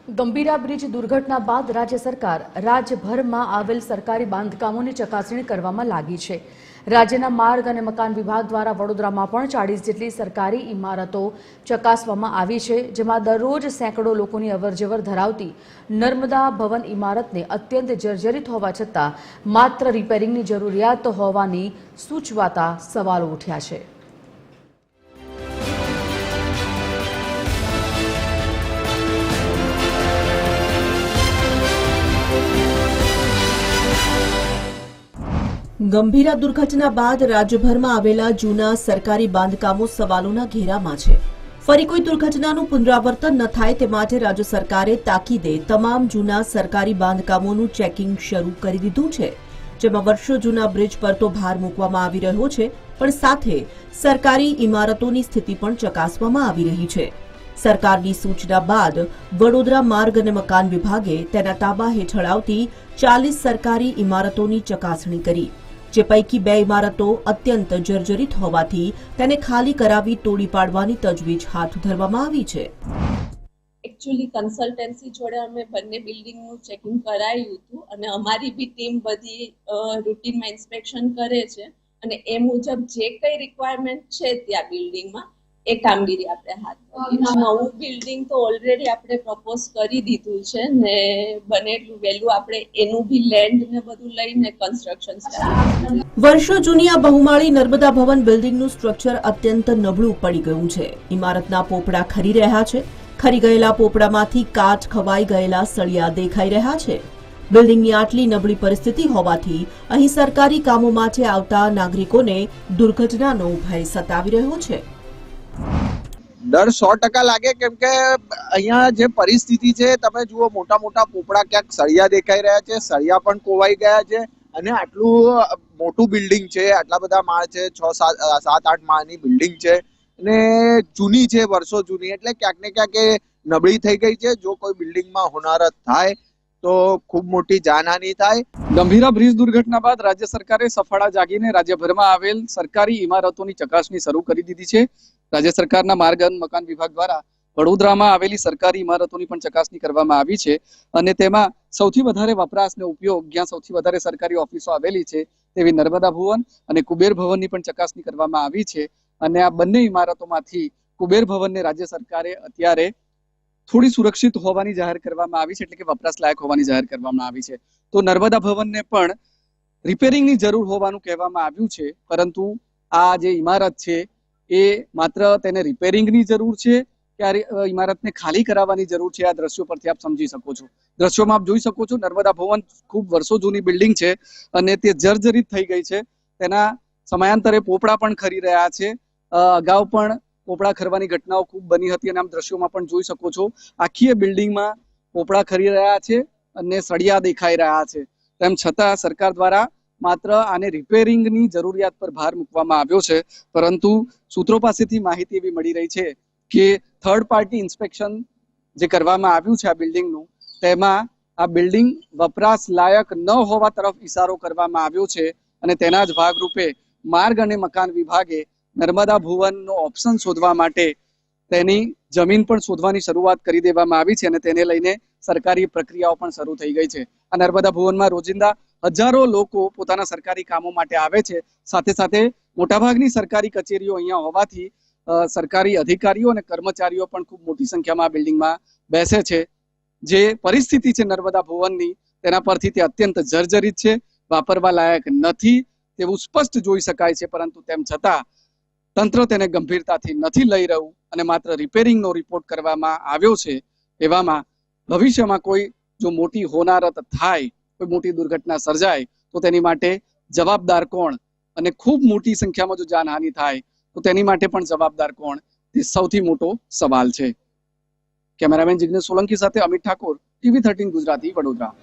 Gambhira bridge દુર્ઘટના બાદ રાજ્ય સરકાર રાજ્યભરમાં આવેલ સરકારી બાંધકામોની ચકાસણી કરવામાં લાગી છે। રાજ્યના માર્ગ અને મકાન વિભાગ દ્વારા વડોદરામાં પણ 40 જેટલી સરકારી ઇમારતો ચકાસવામાં આવી છે, જેમાં દરરોજ સેંકડો લોકોની અવરજવર ધરાવતી નર્મદા ભવન ઇમારતને અત્યંત જર્જરિત હોવા છતાં માત્ર રિપેરિંગની જરૂરિયાત હોવાની સૂચવાતા સવાલો ઉઠ્યા છે। ગંભીરા દુર્ઘટના બાદ રાજ્યભરમાં આવેલા જૂના સરકારી બાંધકામો સવાલોના ઘેરામાં છે। ફરી કોઈ દુર્ઘટનાનું પુનરાવર્તન ન થાય તે માટે રાજ્ય સરકારે તાકીદે તમામ જૂના સરકારી બાંધકામોનું ચેકિંગ શરૂ કરી દીધું છે, જેમાં વર્ષો જૂના બ્રિજ પર તો ભાર મૂકવામાં આવી રહ્યો છે, પણ સાથે સરકારી ઇમારતોની સ્થિતિ પણ ચકાસવામાં આવી રહી છે। સરકારની સૂચના બાદ વડોદરા માર્ગ અને મકાન વિભાગે તેના તાબા હેઠળ આવતી 40 સરકારી ઇમારતોની ચકાસણી કરી, જે પૈકી 2 ઇમારતો અત્યંત જર્જરિત હોવાથી તેને ખાલી કરાવી તોડી પાડવાની તજવીજ હાથ ધરવામાં આવી છે। एक्चुअली कंसल्टेंसी जोड़े अमे बने बिल्डिंग नु चेकिंग कराયું હતું અને અમારી બી ટીમ બધી રૂટીન માં ઇન્સ્પેક્શન કરે છે અને એ મુજબ જે કઈ રિક્વાયરમેન્ટ છે ત્યાં બિલ્ડિંગ માં એ કામગીરી આપણે હાથ ધરી છે। નવું બિલ્ડિંગ તો ઓલરેડી આપણે પ્રપોઝ કરી દીધું છે ને બને એટલું વહેલું આપણે એનું બી લેન્ડ ને બધું લઈને કન્સ્ટ્રક્શન સ્ટાર્ટ। વર્ષો જૂની આ બહુમાળી નર્મદા ભવન બિલ્ડિંગનું સ્ટ્રક્ચર અત્યંત નબળું પડી ગયું છે। ઇમારતના પોપડા ખરી રહ્યા છે। ખરી ગયેલા પોપડામાંથી કાચ ખવાઈ ગયેલા સળિયા દેખાઈ રહ્યા છે। બિલ્ડિંગની આટલી નબળી પરિસ્થિતિ હોવાથી અહીં સરકારી કામો માટે આવતા નાગરિકોને દુર્ઘટનાનો ભય સતાવી રહ્યો છે। डर 100% लागे केम के अहींया जे परिस्थिति है तमे जुओ मोटा मोटा पोपड़ा क्यांक सळिया देखाई रह्या छे, सळिया पण कोवाई गया छे अने आटलू मोटू बिल्डिंग छे, आटला बधा माळ छे, 6-7-8 माळनी बिल्डिंग छे अने जूनी छे, वर्षो जूनी, एटले क्यांक ने क्यांक नबળી થઈ ગઈ છે। જો કોઈ બિલ્ડિંગમાં હોનારત થાય તો ખૂબ મોટી જાનહાનિ થાય। ગંભીરા બ્રિજ દુર્ઘટના બાદ રાજ્ય સરકારે સફાળા જાગીને રાજ્યભરમાં આવેલ સરકારી ઇમારતોની ચકાસણી શરૂ કરી દીધી છે। રાજ્ય સરકારના માર્ગ અને મકાન વિભાગ દ્વારા વડોદરામાં આવેલી સરકારી ઇમારતોની પણ ચકાસણી કરવામાં આવી છે અને તેમાં સૌથી વધારે વપરાશનો ઉપયોગ જ્યાં સૌથી વધારે સરકારી ઓફિસો આવેલી છે તેવી નર્મદા ભવન અને કુબેર ભવનની પણ ચકાસણી કરવામાં આવી છે અને આ બંને ઇમારતોમાંથી કુબેર ભવનને રાજ્ય સરકારે અત્યારે થોડી સુરક્ષિત હોવાની જાહેર કરવામાં આવી છે, એટલે કે વપરાશ લાયક હોવાની જાહેર કરવામાં આવી છે। તો નર્મદા ભવનને પણ રિપેરિંગની જરૂર હોવાનું કહેવામાં આવ્યું છે, પરંતુ આ જે ઇમારત છે એ માત્ર તેને રિપેરિંગની જરૂર છે કે આ ઇમારતને ખાલી કરાવવાની જરૂર છે, આ દ્રશ્યો પરથી આપ સમજી શકો છો। દ્રશ્યોમાં આપ જોઈ શકો છો નર્મદા ભવન ખૂબ વર્ષો જૂની બિલ્ડિંગ છે અને તે જર્જરિત થઈ ગઈ છે। તેના સમયાંતરે પોપડા પણ ખરી રહ્યા છે। અગાઉ પણ પોપડા ખરવાની ઘટનાઓ ખૂબ બની હતી અને આમ દ્રશ્યોમાં પણ જોઈ શકો છો આખી બિલ્ડિંગમાં પોપડા ખરી રહ્યા છે અને સળિયા દેખાઈ રહ્યા છે। તેમ છતાં સરકાર દ્વારા માત્ર આને રિપેરિંગની જરૂરિયાત પર ભાર મૂકવામાં આવ્યો છે, પરંતુ સૂત્રો પાસેથી માહિતી એવી મળી રહી છે કે થર્ડ પાર્ટી ઇન્સ્પેક્શન જે કરવામાં આવ્યું છે આ બિલ્ડિંગનું, તેમાં આ બિલ્ડિંગ વપરાશ લાયક ન હોવા તરફ ઇશારો કરવામાં આવ્યો છે અને તેના જ ભાગરૂપે માર્ગ અને મકાન વિભાગે નર્મદા ભુવનનો ઓપ્શન શોધવા માટે તેની જમીન પણ શોધવાની શરૂઆત કરી દેવામાં આવી છે અને તેને લઈને સરકારી પ્રક્રિયાઓ પણ શરૂ થઈ ગઈ છે। આ નર્મદા ભુવનમાં રોજિંદા હજારો લોકો પોતાના સરકારી કામો માટે આવે છે। સાથે સાથે મોટાભાગની સરકારી કચેરીઓ અહીંયા હોવાથી સરકારી અધિકારીઓ અને કર્મચારીઓ પણ ખૂબ મોટી સંખ્યામાં આ બિલ્ડિંગમાં બેસે છે। જે પરિસ્થિતિ છે નર્મદા ભુવનની તેના પરથી તે અત્યંત જર્જરિત છે, વાપરવા લાયક નથી તેવું સ્પષ્ટ જોઈ શકાય છે, પરંતુ તેમ છતાં તંત્ર તેને ગંભીરતાથી નથી લઈ રહ્યું અને માત્ર રિપેરિંગનો રિપોર્ટ કરવામાં આવ્યો છે। એવામાં ભવિષ્યમાં કોઈ જો મોટી હોનારત થાય, કોઈ મોટી દુર્ઘટના સર્જાય તો તેની માટે જવાબદાર કોણ અને ખૂબ મોટી સંખ્યામાં જો જાનહાનિ થાય તો તેની માટે પણ જવાબદાર કોણ તે સૌથી મોટો સવાલ છે। કેમેરામેન જિગ્નેશ સોલંકી સાથે અમિત ઠાકોર, TV 13 ગુજરાતી, વડોદરા।